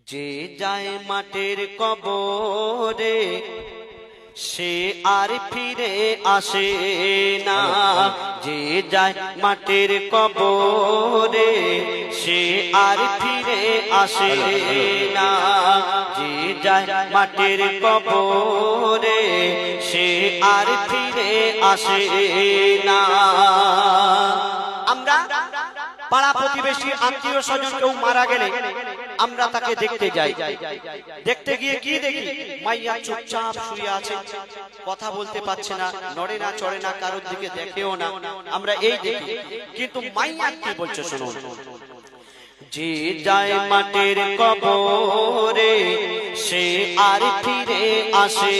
যে যায় মাটির কবরে সে আর ফিরে আসে না। যে যায় মাটির কবরে সে আর ফিরে আসে না। যে যায় মাটির কবরে সে আর ফিরে আসে না। আমরা পাড়া প্রতিবেশী আত্মীয় স্বজন কেউ মারা গেলে আমরা তাকে দেখতে যাই। দেখতে গিয়ে কি দেখি? মাইয়া চুপচাপ শুয়ে আছে, কথা বলতে পারছে না, নড়ে না চড়ে না, কারোর দিকে দেখেও না, আমরা এই দেখি। কিন্তু মাইয়া কি বলছে শুনুন। যে যায় মাটির কবরে সে আর ফিরে আসে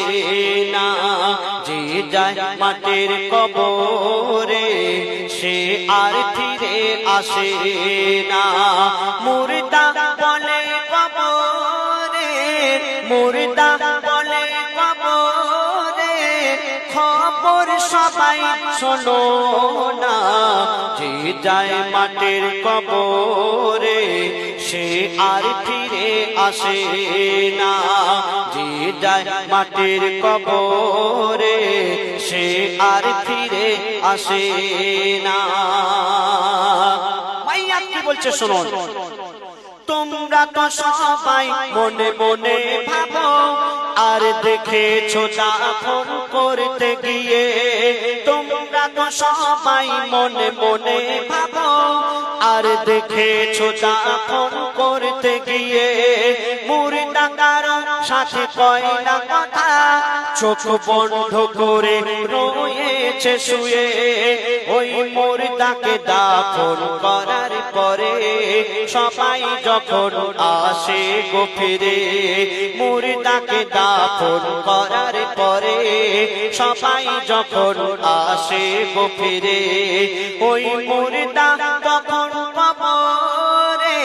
না। যে যায় মাটির কবরে সে আর ফিরে আসে না। মুর্দা বলে কবরে, মুর্দা বলে কবরে, খবর সবাই শোনো না। যে যায় মাটির কবরে সে আর ফিরে আসে না। যে যায় মাটির কবরে সে আর ফিরে আসে না। মাইয়া কি বলছে শুনুন। তোমরা তো সবাই মনে মনে ভাবো আর দেখেছো দাফন করতে গিয়ে। তোমরা তো সবাই মনে মনে ভাবো আর দেখেছো দাফন করতে গিয়ে। মুর্দা কারো সাথে কয় না কথা, চোখ বন্ধ করে রয়েছে শুয়ে। ওই মুর্দাকে দাফন করার পরে সবাই যখন আসে গো ফিরে, মুর্দাকে দাফন করার পরে সবাই যখন আসে গো ফিরে, ওই মুর্দা তখন কবরে,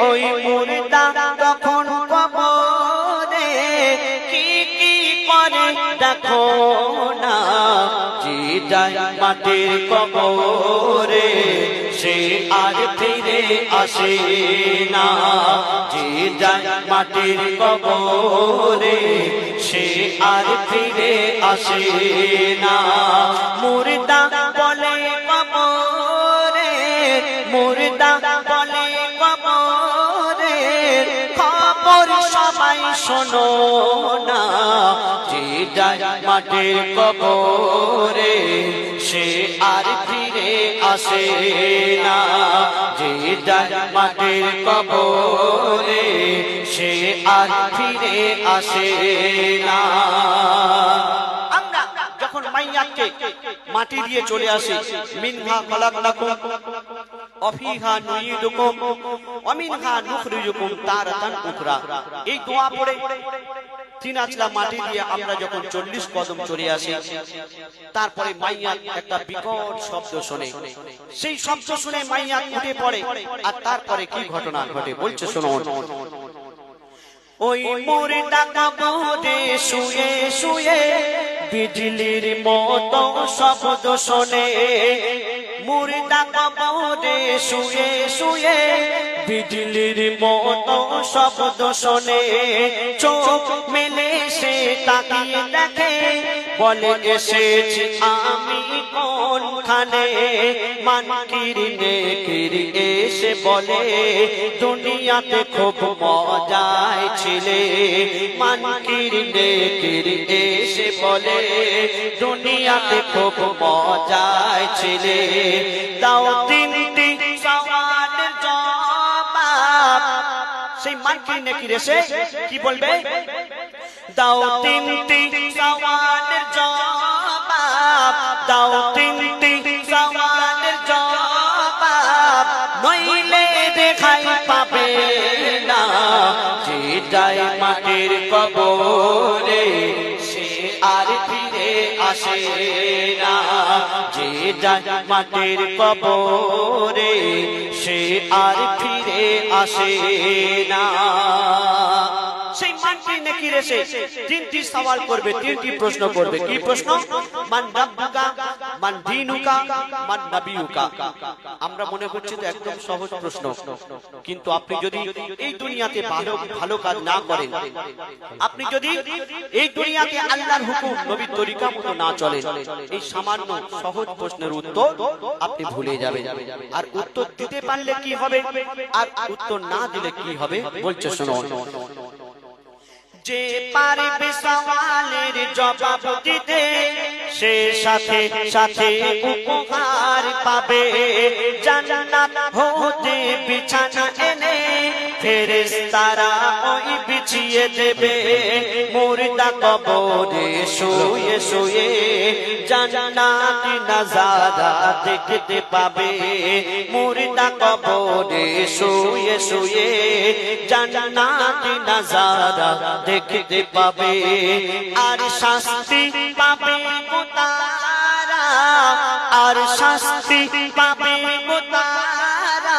ওই মুর্দা তখন কবরে কি কি করে দেখো না। যে যায় মাটির কবরে সে আর ফিরে আসে না। যে যায় মাটির কবরে সে আর ফিরে আসে না। মুর্দা বলে কবরে, মুর্দা বলে কবরে, খবর সবাই শোনো না। যে যায় মাটির কবরে সে আর ফিরে আসে না। যে যায় মাটির কবরে সে আর ফিরে আসে না। আমরা যখন মাইয়াকে মাটি দিয়ে চলে আসি, মিনহা খালাকনাকুম ওয়া ফিহা নুঈদুকুম ওয়া মিনহা নুখরিজুকুম তারাতান উখরা, এই দোয়া পড়ে তিন আঁচলা মাটি দিয়ে আমরা যখন 40 কদম চলে আসি, তারপরে মাইয়া একটা বিকট শব্দ শোনে। সেই শব্দ শুনে মাইয়া উঠে পড়ে। আর তারপরে কি ঘটনা ঘটে বলছে শুনুন। ওই মুর্দা কবরে শুয়ে শুয়ে বিজলির মতো শব্দ শোনে। মুর্দা কবরে শুয়ে শুয়ে বিজলির মতো শব্দ শোনে। চোখ মেলে সে তাকিয়ে দেখে, বলে এসেছি আমি কোনখানে। মানকির নেকির এসে বলে দুনিয়াতে খুব মজায় ছিলে। মানকির নেকির এসে বলে দুনিয়াতে খুব মজায় ছিলে। দাও তিনটি সওয়ালের জবাব। সেই মানকির নেকির এসে কি বলবে? দাও তিনটি সওয়ালের জবাব, দাও তিনটি সওয়ালের জবাব, নইলে দেখাই পাবে না। যে যায় মাটির কবরে সে আর ফিরে আসে না। যে যায় মাটির কবরে সে আর ফিরে আসে না। সেই তিনটি নেকির এসে তিনটি সওয়াল করবে, তিনটি প্রশ্ন করবে। কি প্রশ্ন? মান রাব্বুকা, মান দীনুকা, মান নবিয়ুকা। আমরা মনে করছি তো একদম সহজ প্রশ্ন, কিন্তু আপনি যদি এই দুনিয়াতে ভালো কাজ না করেন, আপনি যদি এই দুনিয়াতে আল্লাহর হুকুম নবীর তরিকা মতো না চলেন, এই সামান্য সহজ প্রশ্নের উত্তর আপনি ভুলে যাবেন। আর উত্তর দিতে পারলে কি হবে, আর উত্তর না দিলে কি হবে বলছে শুনুন। যে পারবে সওয়ালের জবাব দিতে, সে সাথে সাথে উপহার পাবে। জান্নাত হতে বিছানা এনে ফেরেশতারা ওই বিছিয়ে দেবে। মুর্দা কবরে শুয়ে শুয়ে জান্নাতি নাজারা দেখতে পাবে। মুর্দা কবরে শুয়ে শুয়ে জান্নাতি নাজারা দেখতে পাবে। আর শাস্তি পাবে গো তারা, আর শাস্তি পাবে গো তারা,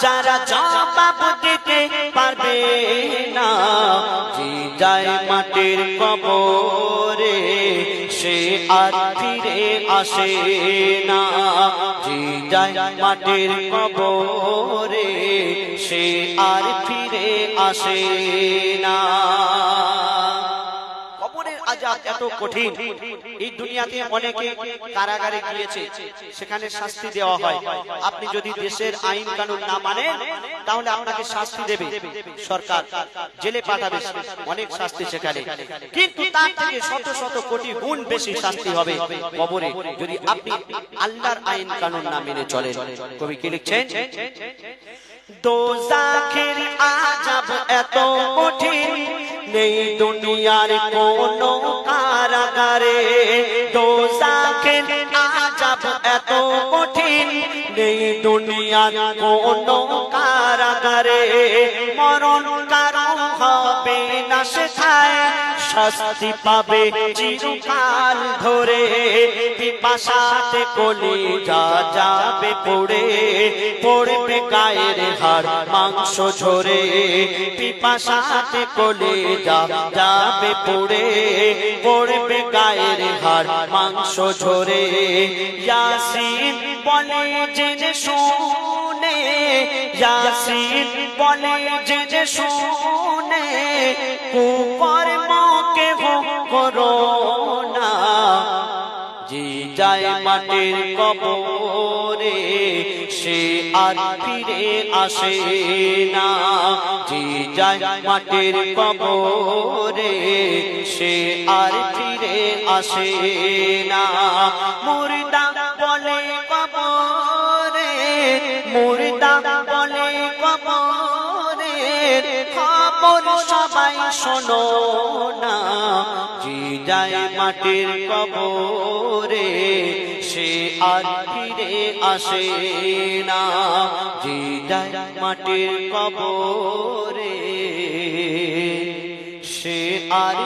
যারা জবাব দিতে পারবে না। যে যায় মাটির কবরে সে আর ফিরে আসে না। যে যায় মাটির কবরে সে আর ফিরে আসে না। কবরের আযাব এত কঠিন, এই দুনিয়াতে অনেকে কারাগারে গিয়েছে, সেখানে শাস্তি দেওয়া হয়। আপনি যদি দেশের আইন কানুন না মানেন, তাহলে আপনাকে শাস্তি দেবে সরকার, জেলে পাঠাবে, অনেক শাস্তি সেখানে। কিন্তু তার থেকে শত শত কোটি গুণ বেশি শাস্তি হবে কবরে, যদি আপনি আল্লাহর আইন কানুন না মেনে চলেন। কবি কি লিখছেন? দোজাখের আযাব এত কঠিন, নেই দুনিয়ার কোনো কারাগারে। দোজাখের আযাব এত কঠিন, নেই দুনিয়ার কোনো কারাগারে। মরণ কারো হবে না সেথায়, শাস্তি পাবে চিরকাল ধরে। পিপাসাতে কলিজা যাবে পড়ে, পড়বে গায়ের হাড় মাংস ঝরে। পিপাসাতে কলিজা যাবে পড়ে, পড়বে গায়ের হাড় মাংস ঝরে। ইয়াসিন বলে জেনে শুনে, ইয়াসিন বলে জেনে শুনে, কুকর্ম কেহ করো না। যে যায় মাটির কবরে সে আর ফিরে আসে না। যে যায় মাটির কবরে সে আর ফিরে আসে না। মুর্দা বলে কবরে, মুর্দা বলে কবরে, খবর সবাই শোনো না। যে যায় মাটির কবরে সে আর ফিরে আসে না। যে যায় মাটির কবরে সে আর